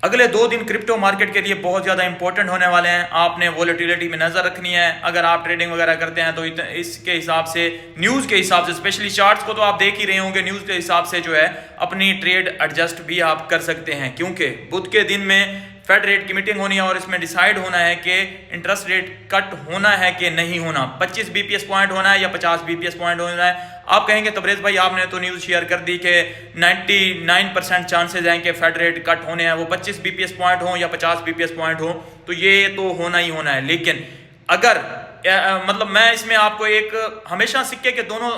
अगले 2 दिन crypto market के लिए बहुत ज़्यादा इंपॉर्टेंट होने वाले हैं। आपने वोलेटिलिटी में नज़र रखनी है। अगर आप ट्रेडिंग वगैरह करते हैं तो इसके हिसाब से, न्यूज़ के हिसाब से, स्पेशली चार्ट्स को तो आप देख ही रहे होंगे, न्यूज़ के हिसाब से जो है अपनी ट्रेड एडजस्ट भी आप कर सकते हैं, क्योंकि बुध के दिन में फेड रेट की मीटिंग होनी है और इसमें डिसाइड होना है कि इंटरेस्ट रेट कट होना है कि नहीं होना, 25 बीपीएस पॉइंट होना है या 50 बीपीएस पॉइंट होना है। आप कहेंगे तबरेज भाई आपने तो न्यूज़ शेयर कर दी कि 99% चांसेस हैं कि फेड रेट कट होने हैं, वो 25 बीपीएस पॉइंट हो या 50 बीपीएस पॉइंट हो, तो ये तो होना ही होना है। लेकिन अगर मतलब मैं इसमें आपको एक हमेशा सिक्के के दोनों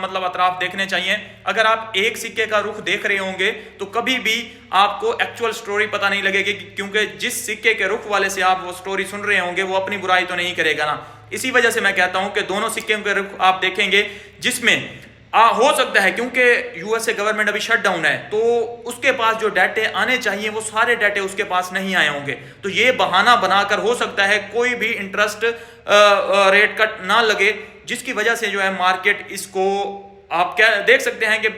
मतलब अतराफ देखने चाहिए। अगर आप एक सिक्के का रुख देख रहे होंगे तो कभी भी आपको एक्चुअल स्टोरी पता नहीं लगेगी, क्योंकि जिस सिक्के के रुख वाले से आप वो स्टोरी सुन रहे होंगे वो अपनी बुराई तो नहीं करेगा ना। इसी वजह से मैं कहता हूं कि दोनों सिक्के के रुख आप देखेंगे, जिसमें हो सकता है, क्योंकि यूएसए गवर्नमेंट अभी शट डाउन है, तो उसके पास जो डाटे आने चाहिए वो सारे डाटे उसके पास नहीं आए होंगे। तो ये बहाना बनाकर हो सकता है कोई भी इंटरेस्ट रेट कट ना लगे, जिसकी वजह से जो है मार्केट इसको आप क्या देख सकते हैं कि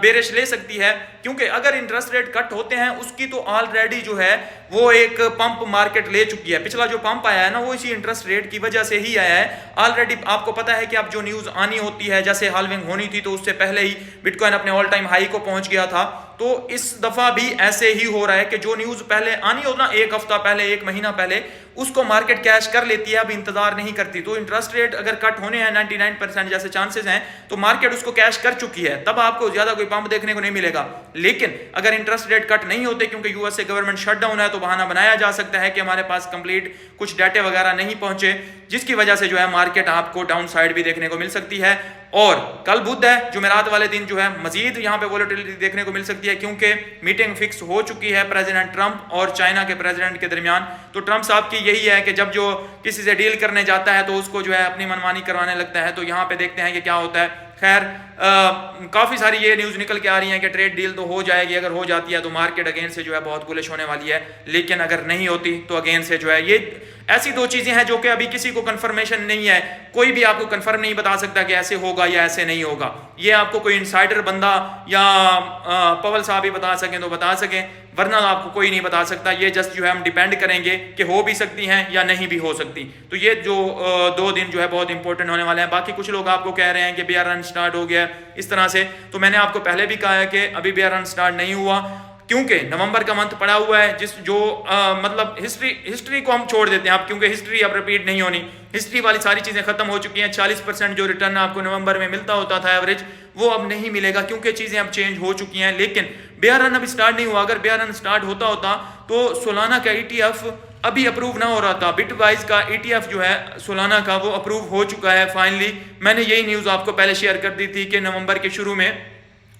बेरिश ले सकती है, क्योंकि अगर इंटरेस्ट रेट कट होते हैं उसकी तो ऑलरेडी जो है वो एक पंप मार्केट ले चुकी है। पिछला जो पंप आया है ना वो इसी इंटरेस्ट रेट की वजह से ही आया है। ऑलरेडी आपको पता है कि अब जो न्यूज़ आनी होती है, जैसे हाल्विंग होनी थी तो उससे पहले ही बिटकॉइन अपने ऑल टाइम हाई को पहुंच गया था, तो इस दफा भी ऐसे ही हो रहा है कि जो न्यूज़ पहले आनी हो ना, एक हफ्ता पहले, एक महीना पहले, उसको मार्केट कैश कर लेती है, अब इंतजार नहीं करती। तो इंटरेस्ट रेट अगर कट होने हैं 99% जैसे चांसेस हैं, तो मार्केट उसको कैश कर चुकी है, तब आपको ज्यादा कोई पंप देखने को नहीं मिलेगा। लेकिन अगर इंटरेस्ट रेट कट नहीं होते, क्योंकि यूएसए गवर्नमेंट शट डाउन है, तो बहाना बनाया जा सकता है कि हमारे पास कंप्लीट कुछ डाटे वगैरह नहीं पहुंचे, जिसकी वजह से जो है मार्केट आपको डाउन साइड भी देखने को मिल सकती है। और कल बुध है, जुमेरात वाले दिन जो है मजीद यहाँ पे वोलेटिलिटी देखने को मिल सकती है, क्योंकि मीटिंग फिक्स हो चुकी है प्रेसिडेंट ट्रंप और चाइना के प्रेसिडेंट के दरमियान। तो ट्रंप साहब की यही है कि जब जो किसी से डील करने जाता है तो उसको जो है अपनी मनमानी करवाने लगता है। तो यहाँ पे देखते हैं कि क्या होता है। खैर काफ़ी सारी ये न्यूज़ निकल के आ रही हैं कि ट्रेड डील तो हो जाएगी, अगर हो जाती है तो मार्केट अगेन से जो है बहुत बुलिश होने वाली है, लेकिन अगर नहीं होती तो अगेन से जो है ये ऐसी दो चीज़ें हैं जो कि अभी किसी को कंफर्मेशन नहीं है। कोई भी आपको कंफर्म नहीं बता सकता कि ऐसे होगा या ऐसे नहीं होगा। ये आपको कोई इनसाइडर बंदा या पवल साहब ही बता सकें तो बता सकें, वरना आपको कोई नहीं बता सकता। ये जस्ट जो है हम डिपेंड करेंगे कि हो भी सकती हैं या नहीं भी हो सकती। तो ये जो 2 दिन जो है बहुत इंपॉर्टेंट होने वाले हैं। बाकी कुछ लोग आपको कह रहे हैं कि बेयर रन स्टार्ट हो गया इस तरह से, तो मैंने आपको पहले भी कहा है कि अभी बेयर रन स्टार्ट नहीं हुआ, क्योंकि नवंबर का मंथ पड़ा हुआ है, जिस जो मतलब हिस्ट्री को हम छोड़ देते हैं अब, क्योंकि हिस्ट्री अब रिपीट नहीं होनी। हिस्ट्री वाली सारी चीज़ें खत्म हो चुकी हैं। 40% जो रिटर्न आपको नवंबर में मिलता होता था एवरेज, वो अब नहीं मिलेगा, क्योंकि चीज़ें अब चेंज हो चुकी हैं। लेकिन बेयर रन अभी स्टार्ट नहीं हुआ। अगर बेयर रन स्टार्ट होता तो सोलाना का ETF अभी अप्रूव ना हो रहा था। बिटवाइज का ETF जो है सोलाना का, वो अप्रूव हो चुका है फाइनली। मैंने यही न्यूज़ आपको पहले शेयर कर दी थी कि नवंबर के शुरू में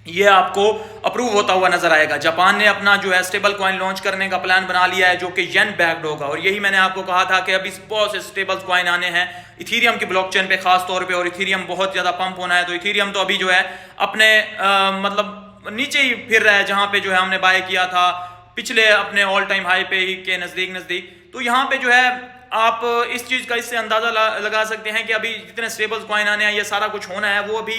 ये आपको अप्रूव होता हुआ नजर आएगा। जापान ने अपना जो है स्टेबल कॉइन लॉन्च करने का प्लान बना लिया है, जो कि येन बैक्ड होगा। और यही मैंने आपको कहा था कि अभी बहुत से स्टेबल कॉइन आने हैं इथीरियम की ब्लॉकचेन पे खास तौर पे, और इथीरियम बहुत ज्यादा पंप होना है। तो इथीरियम तो अभी जो है अपने मतलब नीचे ही फिर रहा है, जहां पे जो है हमने बाय किया था पिछले अपने ऑल टाइम हाई पे ही के नजदीक। तो यहाँ पे जो है आप इस चीज़ का इससे अंदाज़ा लगा सकते हैं कि अभी जितने स्टेबल कॉइन आने हैं, ये सारा कुछ होना है, वो अभी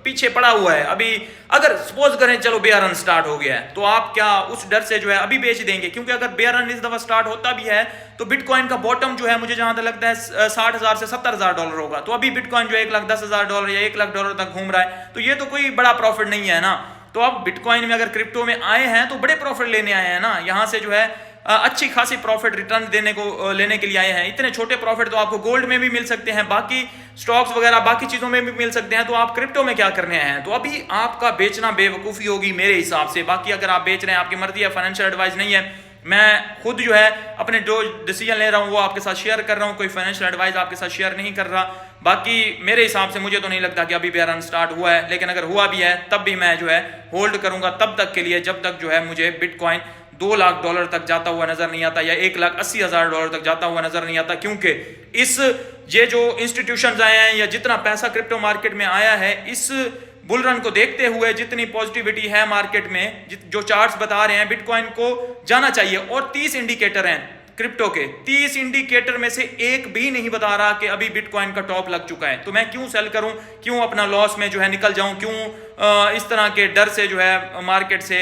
पीछे पड़ा हुआ है। अभी अगर सपोज करें चलो बेयर रन स्टार्ट हो गया है, तो आप क्या उस डर से जो है अभी बेच देंगे? क्योंकि अगर बेयर रन इस दफ़ा स्टार्ट होता भी है तो बिटकॉइन का बॉटम जो है मुझे जहां तक लगता है $60,000 से $70,000 होगा। तो अभी बिटकॉइन जो $1,10,000 या $1,00,000 तक घूम रहा है, तो ये तो कोई बड़ा प्रॉफिट नहीं है ना। तो अब बिटकॉइन में अगर क्रिप्टो में आए हैं तो बड़े प्रॉफिट लेने आए हैं ना, यहाँ से जो है अच्छी खासी प्रॉफिट रिटर्न लेने के लिए आए हैं। इतने छोटे प्रॉफिट तो आपको गोल्ड में भी मिल सकते हैं, बाकी स्टॉक्स वगैरह बाकी चीज़ों में भी मिल सकते हैं, तो आप क्रिप्टो में क्या करने हैं? तो अभी आपका बेचना बेवकूफ़ी होगी मेरे हिसाब से। बाकी अगर आप बेच रहे हैं, आपकी मर्जी है, फाइनेंशियल एडवाइस नहीं है। मैं खुद जो है अपने जो डिसीजन ले रहा हूँ वो आपके साथ शेयर कर रहा हूँ, कोई फाइनेंशियल एडवाइस आपके साथ शेयर नहीं कर रहा। बाकी मेरे हिसाब से मुझे तो नहीं लगता कि अभी बेयर रन स्टार्ट हुआ है, लेकिन अगर हुआ भी है तब भी मैं जो है होल्ड करूंगा तब तक के लिए, जब तक जो है मुझे बिटकॉइन $2,00,000 तक जाता हुआ नजर नहीं आता या $1,80,000 तक जाता हुआ नजर नहीं आता। क्योंकि ये जो इंस्टीट्यूशंस आए हैं या जितना पैसा क्रिप्टो मार्केट में आया है, इस बुल रन को देखते हुए जितनी पॉजिटिविटी है मार्केट में, जो चार्ट्स बता रहे हैं बिटकॉइन को जाना चाहिए। और 30 इंडिकेटर हैं, क्रिप्टो के 30 इंडिकेटर में से एक भी नहीं बता रहा कि अभी बिटकॉइन का टॉप लग चुका है। तो मैं क्यों सेल करूं, क्यों अपना लॉस में जो है निकल जाऊं, क्यों इस तरह के डर से जो है मार्केट से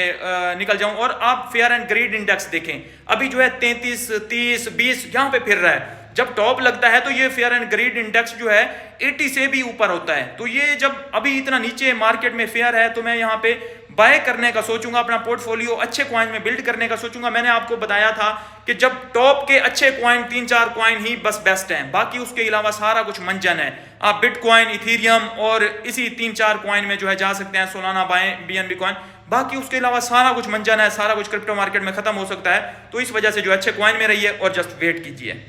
निकल जाऊं। और आप फेयर एंड ग्रीड इंडेक्स देखें, अभी जो है 33, 30, 20 यहां पे फिर रहा है। जब टॉप लगता है तो ये फेयर एंड ग्रीड इंडेक्स जो है 80 से भी ऊपर होता है। तो ये जब अभी इतना नीचे मार्केट में फेयर है तो मैं यहाँ पे बाय करने का सोचूंगा, अपना पोर्टफोलियो अच्छे कॉइन में बिल्ड करने का सोचूंगा। मैंने आपको बताया था कि जब टॉप के अच्छे कॉइन 3-4 कॉइन ही बस बेस्ट हैं, बाकी उसके अलावा सारा कुछ मंजन है। आप बिटकॉइन, इथीरियम और इसी 3-4 कॉइन में जो है जा सकते हैं, सोलाना बाय, बीएनबी कॉइन, बाकी उसके अलावा सारा कुछ मंजन है, सारा कुछ क्रिप्टो मार्केट में खत्म हो सकता है। तो इस वजह से जो अच्छे कॉइन में रहिए और जस्ट वेट कीजिए।